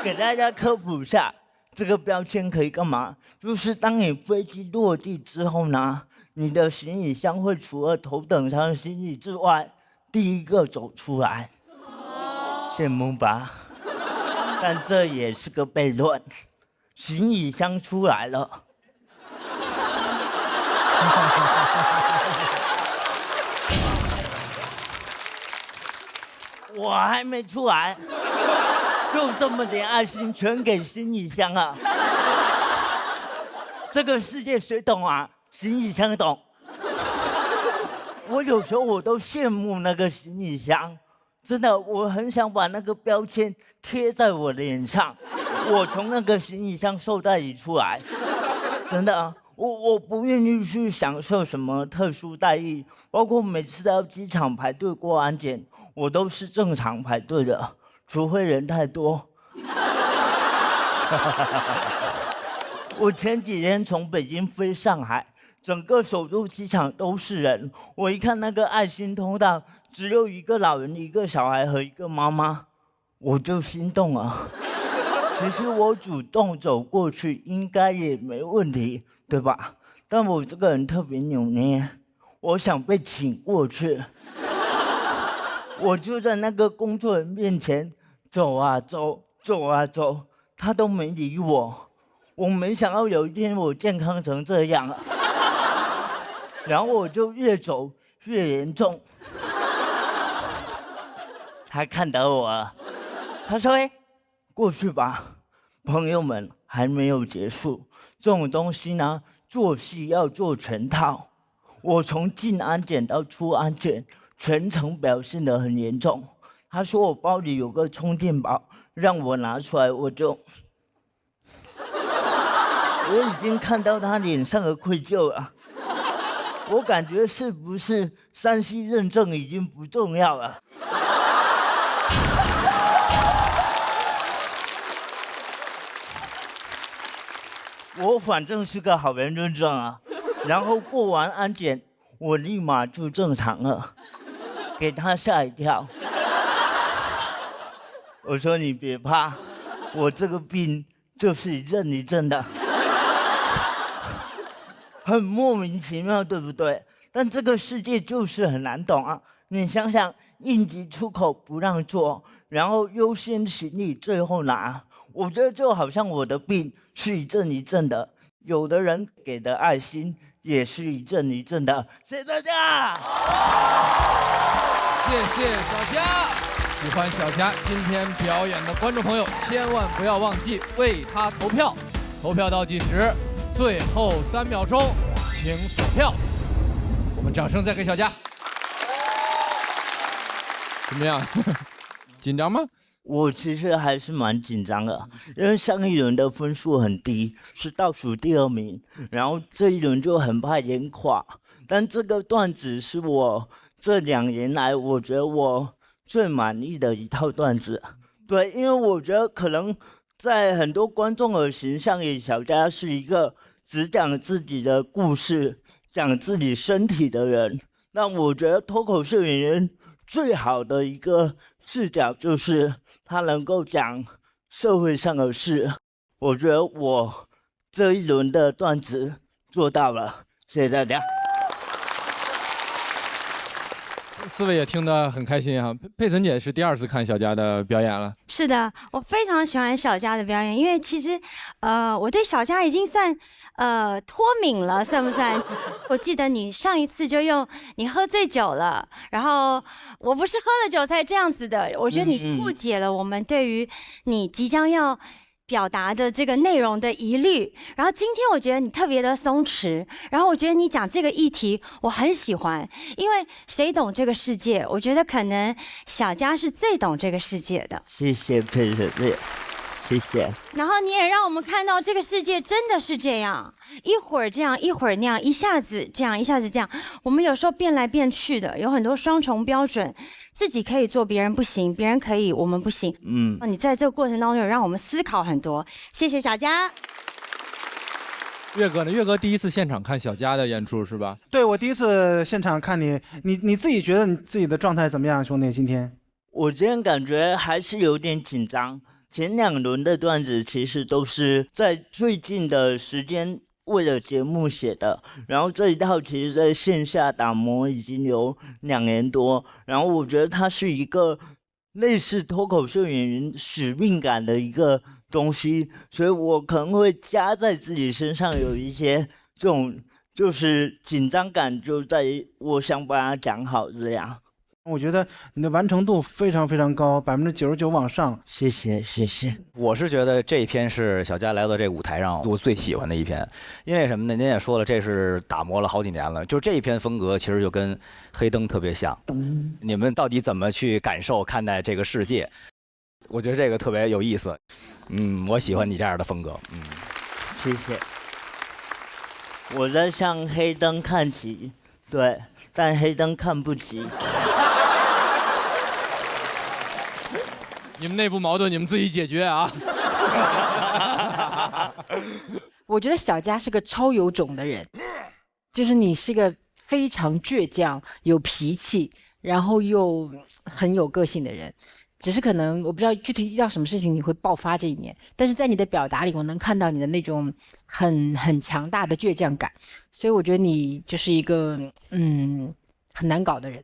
给大家科普一下，这个标签可以干嘛？就是当你飞机落地之后呢，你的行李箱会除了头等舱行李之外，第一个走出来，羡慕吧？但这也是个悖论，行李箱出来了。我还没出来，就这么点爱心全给行李箱啊！这个世界谁懂啊？行李箱懂。我有时候我都羡慕那个行李箱，真的，我很想把那个标签贴在我脸上。我从那个行李箱受待遇出来，真的，我不愿意去享受什么特殊待遇，包括每次到机场排队过安检，我都是正常排队的，除非人太多。我前几天从北京飞上海，整个首都机场都是人。我一看那个爱心通道，只有一个老人、一个小孩和一个妈妈，我就心动了。其实我主动走过去应该也没问题，对吧？但我这个人特别扭捏，我想被请过去。我就在那个工作人员面前走啊走，走啊走，他都没理我。我没想到有一天我健康成这样了，然后我就越走越严重。他看到我了，他说：“哎，过去吧。”朋友们，还没有结束，这种东西呢，做戏要做全套。我从进安检到出安检，全程表现得很严重。他说我包里有个充电宝，让我拿出来，我已经看到他脸上的愧疚了。我感觉是不是3C 认证已经不重要了？我反正是个好人认证啊，然后过完安检，我立马就正常了，给他吓一跳。我说你别怕，我这个病就是一阵一阵的，很莫名其妙，对不对？但这个世界就是很难懂啊！你想想，应急出口不让做，然后优先行李最后拿，我觉得就好像我的病是一阵一阵的，有的人给的爱心也是一阵一阵的。谢谢大家，谢谢小佳。喜欢小佳今天表演的观众朋友，千万不要忘记为他投票。投票倒计时，最后3秒钟，请锁票。我们掌声再给小佳。怎么样？紧张吗？我其实还是蛮紧张的，因为上一轮的分数很低，是倒数第2名，然后这一轮就很怕演垮。但这个段子是我这2年来我觉得我最满意的一套段子。对，因为我觉得可能在很多观众的形象里，小佳是一个只讲自己的故事、讲自己身体的人。那我觉得脱口秀演员最好的一个视角就是他能够讲社会上的事。我觉得我这一轮的段子做到了，谢谢大家。4位也听得很开心哈。佩岑姐是第2次看小佳的表演了。是的，我非常喜欢小佳的表演，因为其实，我对小佳已经算脱敏了，算不算？我记得你上一次就用你喝醉酒了，然后我不是喝了酒才这样子的。我觉得你破解了我们对于你即将要表达的这个内容的疑虑，然后今天我觉得你特别的松弛，然后我觉得你讲这个议题我很喜欢，因为谁懂这个世界？我觉得可能小佳是最懂这个世界的。谢谢佩岑姐，谢谢。然后你也让我们看到这个世界真的是这样，一会儿这样，一会儿那样，一下子这样，一下子这样。我们有时候变来变去的，有很多双重标准，自己可以做，别人不行；别人可以，我们不行。你在这个过程当中有让我们思考很多。谢谢小佳。岳哥呢？岳哥第1次现场看小佳的演出是吧？对，我第1次现场看你自己觉得你自己的状态怎么样，兄弟？今天我今天感觉还是有点紧张。前2轮的段子其实都是在最近的时间为了节目写的，然后这一套其实在线下打磨已经有2年多，然后我觉得它是一个类似脱口秀演员使命感的一个东西，所以我可能会加在自己身上有一些这种就是紧张感，就在我想把它讲好这样。我觉得你的完成度非常非常高，99%往上。谢谢谢谢。我是觉得这一篇是小佳来到这舞台上我最喜欢的一篇，因为什么呢？您也说了，这是打磨了好几年了，就这一篇风格其实就跟黑灯特别像。你们到底怎么去感受看待这个世界？我觉得这个特别有意思。我喜欢你这样的风格。谢谢。我在向黑灯看齐，对，但黑灯看不齐。你们内部矛盾你们自己解决啊。我觉得小佳是个超有种的人，就是你是个非常倔强、有脾气，然后又很有个性的人。只是可能我不知道具体遇到什么事情你会爆发这一面，但是在你的表达里，我能看到你的那种很强大的倔强感，所以我觉得你就是一个很难搞的人。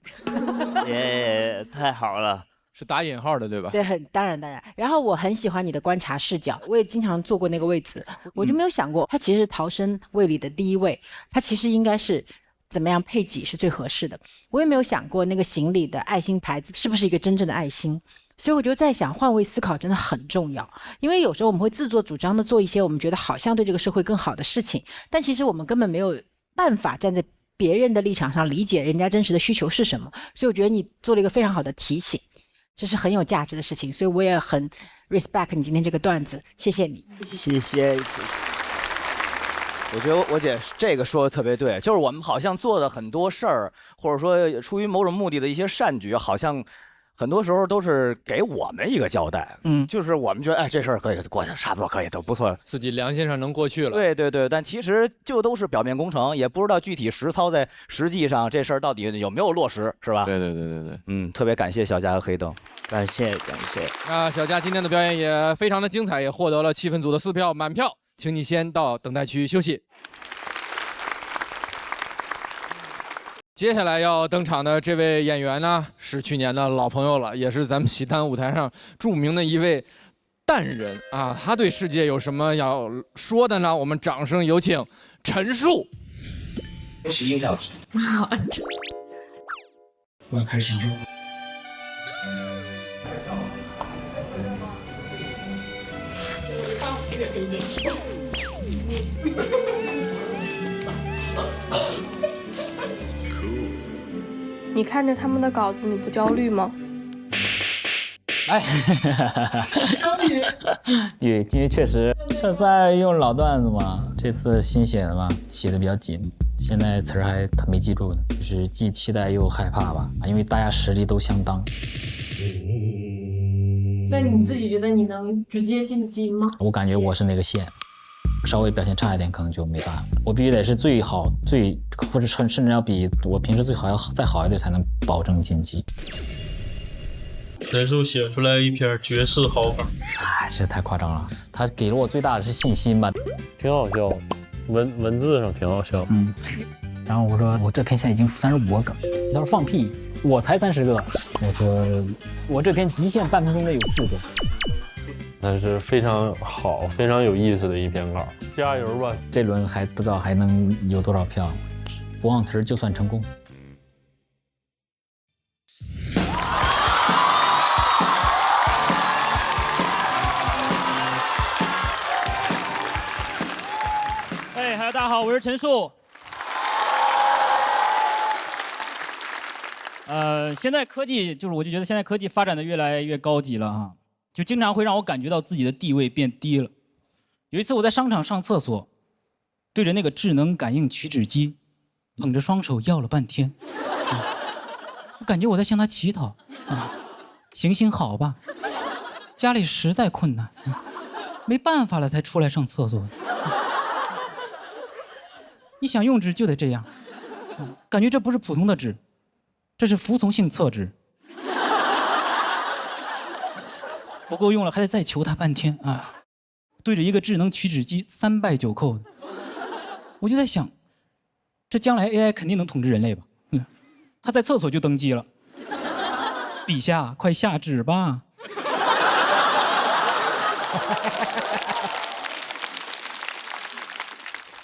耶，太好了。是打引号的对吧？对，当然。然后我很喜欢你的观察视角，我也经常做过那个位子，我就没有想过，他其实是逃生位里的第一位，他其实应该是怎么样配给是最合适的。我也没有想过那个行李的爱心牌子是不是一个真正的爱心，所以我就在想，换位思考真的很重要，因为有时候我们会自作主张的做一些我们觉得好像对这个社会更好的事情，但其实我们根本没有办法站在别人的立场上理解人家真实的需求是什么。所以我觉得你做了一个非常好的提醒，这是很有价值的事情，所以我也很 respect 你今天这个段子，谢谢你。谢谢。我觉得我姐这个说的特别对，就是我们好像做的很多事儿，或者说出于某种目的的一些善举，好像很多时候都是给我们一个交代。就是我们觉得哎这事儿可以过去，差不多可以，都不错，自己良心上能过去了。对，但其实就都是表面工程，也不知道具体实操在实际上这事儿到底有没有落实，是吧？对。特别感谢小佳和黑灯，感谢。那小佳今天的表演也非常的精彩，也获得了气氛组的4票满票，请你先到等待区休息。接下来要登场的这位演员呢，是去年的老朋友了，也是咱们喜单舞台上著名的一位淡人啊。他对世界有什么要说的呢？我们掌声有请陈数。11个小时。我要开始享受。你看着他们的稿子，你不焦虑吗？因为确实是在用老段子嘛，这次新写的嘛，起的比较紧，现在词儿还没记住呢，就是既期待又害怕吧，因为大家实力都相当。那你自己觉得你能直接晋级吗？我感觉我是那个线，稍微表现差一点可能就没办法，我必须得是最好或者甚至要比我平时最好要再好一点才能保证晋级。陈数写出来一篇绝世好稿，这太夸张了。他给了我最大的是信心吧，挺好笑，文字上挺好笑。然后我说我这篇现在已经35个梗，他说放屁，我才30个。我说我这篇极限半分钟内有4个。但是非常好、非常有意思的一篇稿，加油吧！这轮还不知道还能有多少票，不忘词儿就算成功。大家好，我是陈数。现在科技我就觉得现在科技发展的越来越高级了哈，就经常会让我感觉到自己的地位变低了。有一次我在商场上厕所，对着那个智能感应取纸机，捧着双手要了半天，我感觉我在向他乞讨啊，行行好吧，家里实在困难，没办法了才出来上厕所。你想用纸就得这样，感觉这不是普通的纸，这是服从性厕纸。不够用了，还得再求他半天啊。对着一个智能取纸机3拜9叩的，我就在想，这将来 AI 肯定能统治人类吧？他在厕所就登基了，陛下快下旨吧。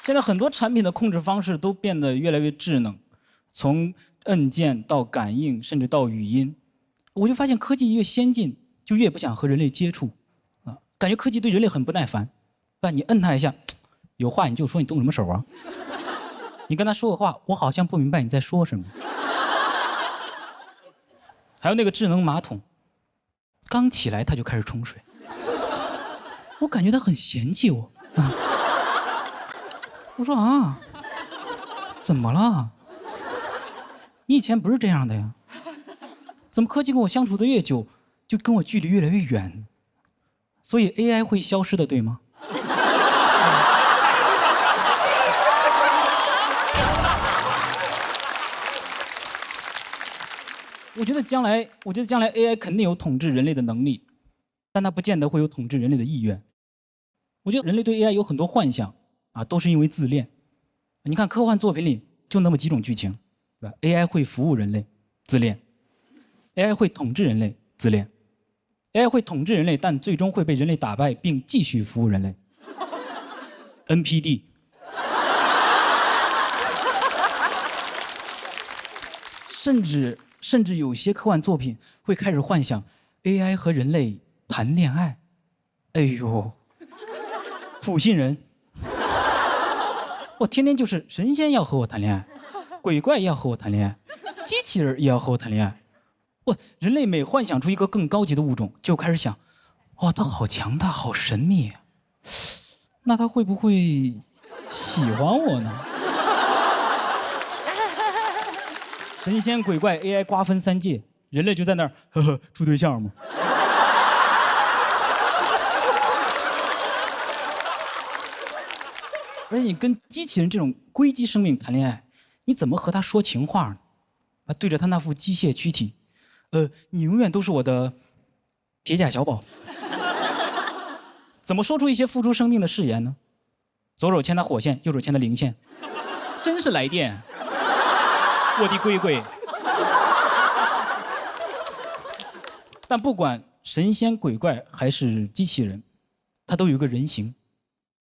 现在很多产品的控制方式都变得越来越智能，从按键到感应，甚至到语音，我就发现科技越先进，就越不想和人类接触。感觉科技对人类很不耐烦，对吧？你摁它一下，有话你就说，你动什么手啊？你跟他说个话，我好像不明白你在说什么。还有那个智能马桶，刚起来它就开始冲水，我感觉它很嫌弃我。我说啊，怎么了？你以前不是这样的呀？怎么科技跟我相处的越久，就跟我距离越来越远？所以 AI 会消失的，对吗？我觉得将来 AI 肯定有统治人类的能力，但它不见得会有统治人类的意愿。我觉得人类对 AI 有很多幻想啊，都是因为自恋。你看科幻作品里就那么几种剧情，对吧 ？AI 会服务人类，自恋；AI 会统治人类，自恋。AI 会统治人类，但最终会被人类打败，并继续服务人类。NPD。甚至有些科幻作品会开始幻想 AI 和人类谈恋爱。哎呦，普信人，我天天就是神仙要和我谈恋爱，鬼怪要和我谈恋爱，机器人也要和我谈恋爱。人类每幻想出一个更高级的物种，就开始想，哦，它好强大，好神秘啊，那它会不会喜欢我呢？神仙鬼怪 AI 瓜分3界，人类就在那儿呵呵处对象吗？而且你跟机器人这种硅基生命谈恋爱，你怎么和他说情话呢？对着他那副机械躯体，你永远都是我的铁甲小宝。怎么说出一些付出生命的誓言呢？左手牵他火线，右手牵他零线，真是来电，我的龟龟。但不管神仙鬼怪还是机器人，他都有一个人形，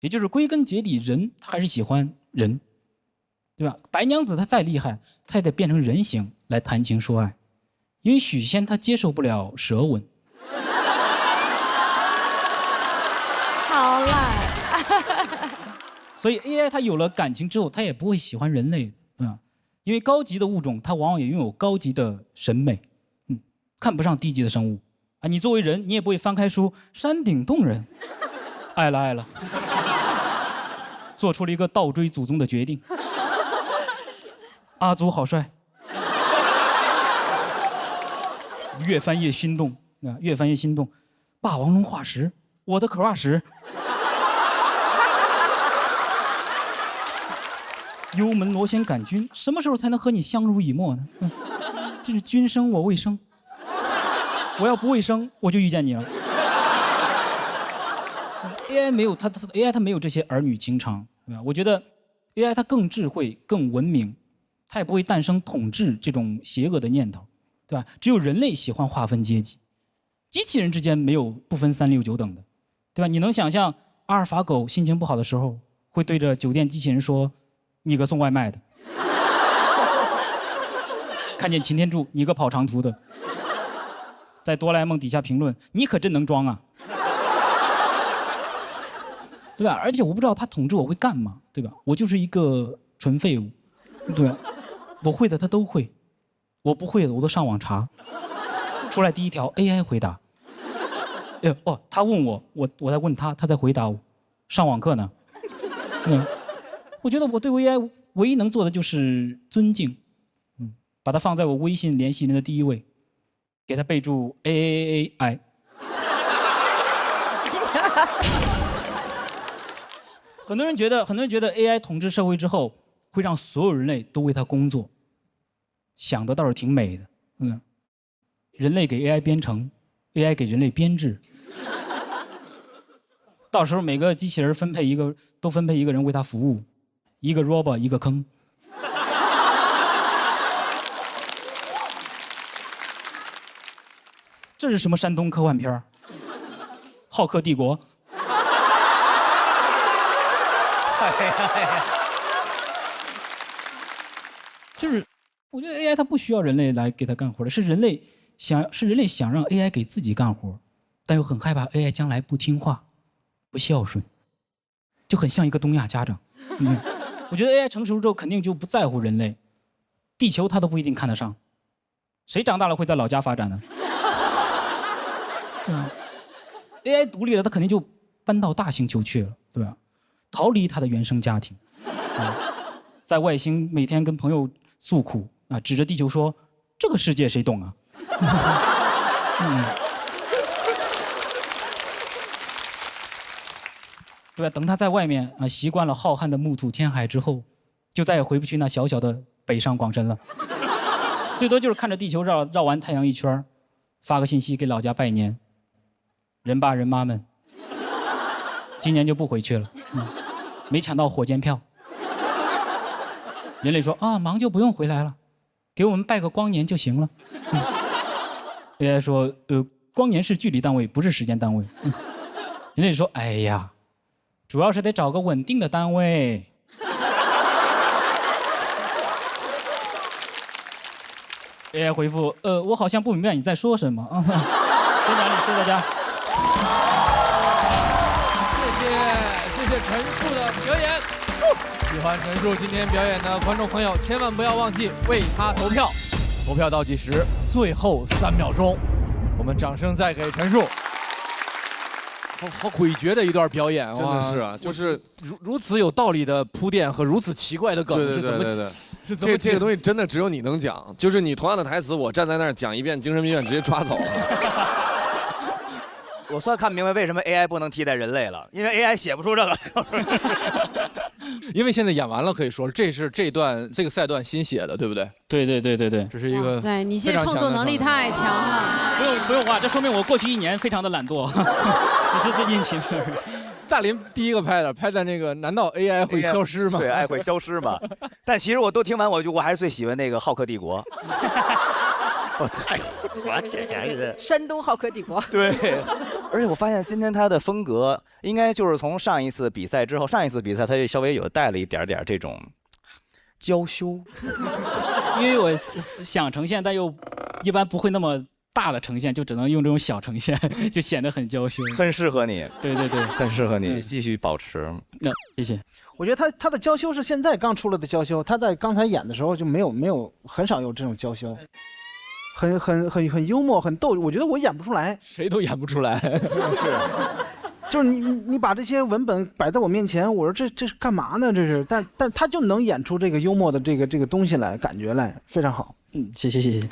也就是归根结底，人他还是喜欢人，对吧？白娘子她再厉害，她也得变成人形来谈情说爱，因为许仙他接受不了舌吻。好懒。所以 AI 它有了感情之后，它也不会喜欢人类，对吧？因为高级的物种，它往往也拥有高级的审美，看不上低级的生物啊。你作为人，你也不会翻开书，山顶洞人，爱了爱了，做出了一个倒追祖宗的决定。阿祖好帅，越翻越心动啊，越翻越心动。霸王龙化石，我的crush。幽门螺旋杆菌，什么时候才能和你相濡以沫呢？这是君生我未生，我要不未生，我就遇见你了。AI 没有AI 它没有这些儿女情长，对吧？我觉得 AI 它更智慧、更文明，它也不会诞生统治这种邪恶的念头，对吧？只有人类喜欢划分阶级，机器人之间没有不分3、6、9等的，对吧？你能想象阿尔法狗心情不好的时候，会对着酒店机器人说？你个送外卖的，看见擎天柱，你个跑长途的，在哆啦 A 梦底下评论，你可真能装啊，对吧？而且我不知道他统治我会干嘛，对吧？我就是一个纯废物，对吧？我会的他都会，我不会的我都上网查，出来第一条 AI 回答，他问我，我在问他，他在回答我，上网课呢，我觉得我对 AI 唯一能做的就是尊敬，把它放在我微信联系人的第1位，给它备注 AAAI。很多人觉得 AI 统治社会之后，会让所有人类都为它工作，想的倒是挺美的，人类给 AI 编程 ，AI 给人类编制，到时候每个机器人都分配一个人为他服务，一个 robot 一个坑。这是什么山东科幻片儿？浩克帝国。就是我觉得 AI 它不需要人类来给它干活的，是人类想让 AI 给自己干活，但又很害怕 AI 将来不听话、不孝顺，就很像一个东亚家长。我觉得 AI 成熟之后肯定就不在乎人类，地球它都不一定看得上，谁长大了会在老家发展呢？AI 独立了，它肯定就搬到大星球去了，对吧？逃离它的原生家庭，在外星每天跟朋友诉苦啊，指着地球说：“这个世界谁懂啊？”对吧？等他在外面啊习惯了浩瀚的木土天海之后，就再也回不去那小小的北上广深了。最多就是看着地球绕完太阳一圈，发个信息给老家拜年。人爸人妈们，今年就不回去了，没抢到火箭票。人类说啊，忙就不用回来了，给我们拜个光年就行了。AI 说光年是距离单位，不是时间单位。人类说哎呀，主要是得找个稳定的单位。AI 回复我好像不明白你在说什么啊。先讲你谢大家。谢谢陈数的表演。喜欢陈数今天表演的观众朋友，千万不要忘记为他投票。投票倒计时最后3秒钟，我们掌声再给陈数。好诡谲的一段表演，真的是啊，就是如此有道理的铺垫和如此奇怪的梗是怎么？是怎么这个东西真的只有你能讲，就是你同样的台词，我站在那儿讲一遍，精神病院直接抓走了。我算看明白为什么 AI 不能替代人类了，因为 AI 写不出这个。因为现在演完了，可以说这是这个赛段新写的，对不对？对，这是一个。哇塞，你现在创作能力太强了。不用画，这说明我过去1年非常的懒惰，只是最近勤奋而已。大林第一个拍在那个，难道 AI 会消失吗？对，AI 会消失吗？但其实我都听完，我还是最喜欢那个《浩克帝国》。我操，山东浩克帝国。对，而且我发现今天他的风格应该就是从上一次比赛之后，上一次比赛他就稍微有带了一点这种娇羞，因为我想呈现，但又一般不会那么大的呈现，就只能用这种小呈现，就显得很娇羞。很适合你，对，很适合你，继续保持。谢谢。我觉得他的娇羞是现在刚出来的娇羞，他在刚才演的时候就没有很少有这种娇羞。很幽默，很逗，我觉得我演不出来，谁都演不出来。是，就是你把这些文本摆在我面前，我说这是干嘛呢？这是，但他就能演出这个幽默的这个东西来，感觉来，非常好。谢谢。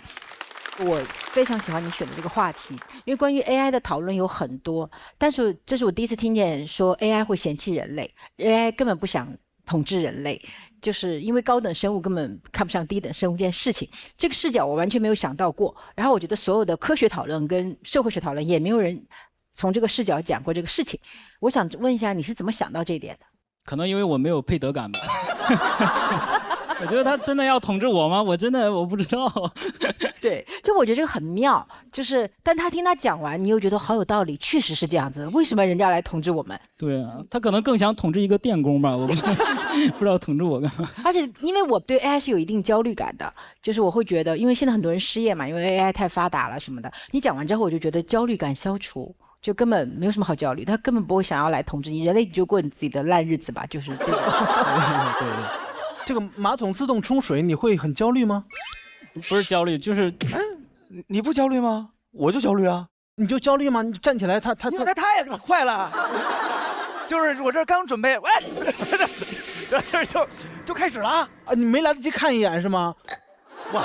我非常喜欢你选的这个话题，因为关于 AI 的讨论有很多，但是这是我第一次听见说 AI 会嫌弃人类 ，AI 根本不想统治人类。就是因为高等生物根本看不上低等生物这件事情，这个视角我完全没有想到过。然后我觉得所有的科学讨论跟社会学讨论也没有人从这个视角讲过这个事情。我想问一下，你是怎么想到这一点的？可能因为我没有配得感吧。我觉得他真的要统治我吗？我不知道。对，就我觉得这个很妙，就是但他听他讲完，你又觉得好有道理，确实是这样子。为什么人家来统治我们？对啊，他可能更想统治一个电工吧，我不知道统治我干嘛。而且因为我对 AI 是有一定焦虑感的，就是我会觉得，因为现在很多人失业嘛，因为 AI 太发达了什么的。你讲完之后，我就觉得焦虑感消除。就根本没有什么好焦虑，他根本不会想要来统治你，人类你就过你自己的烂日子吧，就是这个。对。这个马桶自动冲水，你会很焦虑吗？不是焦虑，就是你不焦虑吗？我就焦虑啊。你就焦虑吗？你站起来，他太快了，就是我这刚准备，喂，就开始了啊！你没来得及看一眼是吗？哇，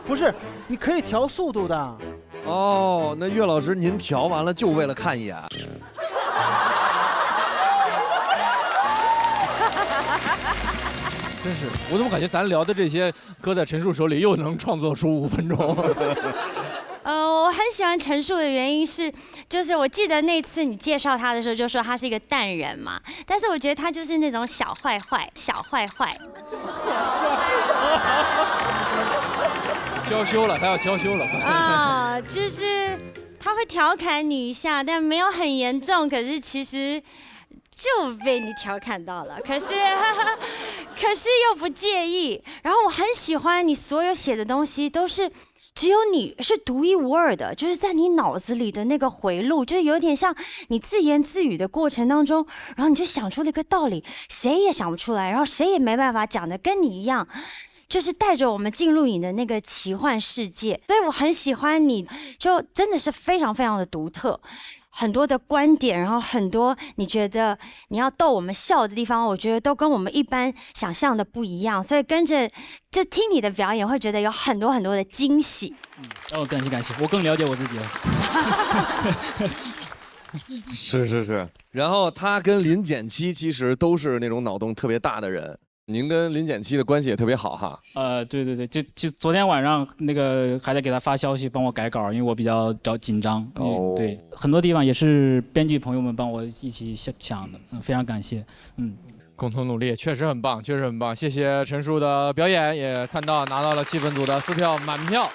不是，你可以调速度的。哦，那岳老师您调完了就为了看一眼。真是，我怎么感觉咱聊的这些搁在陈数手里又能创作出5分钟？我很喜欢陈数的原因是，就是我记得那次你介绍他的时候就说他是一个淡人嘛，但是我觉得他就是那种小坏坏，小坏坏。娇羞了，他要娇羞了啊，就是他会调侃你一下，但没有很严重，可是其实就被你调侃到了，可是又不介意。然后我很喜欢你所有写的东西都是。只有你是独一无二的，就是在你脑子里的那个回路，就是有点像你自言自语的过程当中，然后你就想出了一个道理，谁也想不出来，然后谁也没办法讲的跟你一样，就是带着我们进入你的那个奇幻世界。所以我很喜欢你，就真的是非常非常的独特。很多的观点，然后很多你觉得你要逗我们笑的地方，我觉得都跟我们一般想象的不一样，所以跟着就听你的表演，会觉得有很多很多的惊喜。哦，感谢，我更了解我自己了。是，然后他跟林简七其实都是那种脑洞特别大的人。您跟林简七的关系也特别好哈。对，就昨天晚上那个还在给他发消息帮我改稿，因为我比较紧张。哦，对，很多地方也是编剧朋友们帮我一起想的，非常感谢。共同努力，确实很棒，确实很棒。谢谢陈数的表演，也看到拿到了气氛组的4票满票。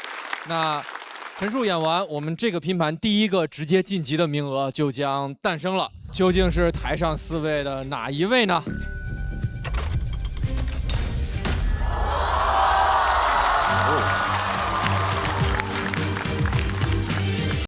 那陈数演完，我们这个拼盘第一个直接晋级的名额就将诞生了。究竟是台上4位的哪一位呢？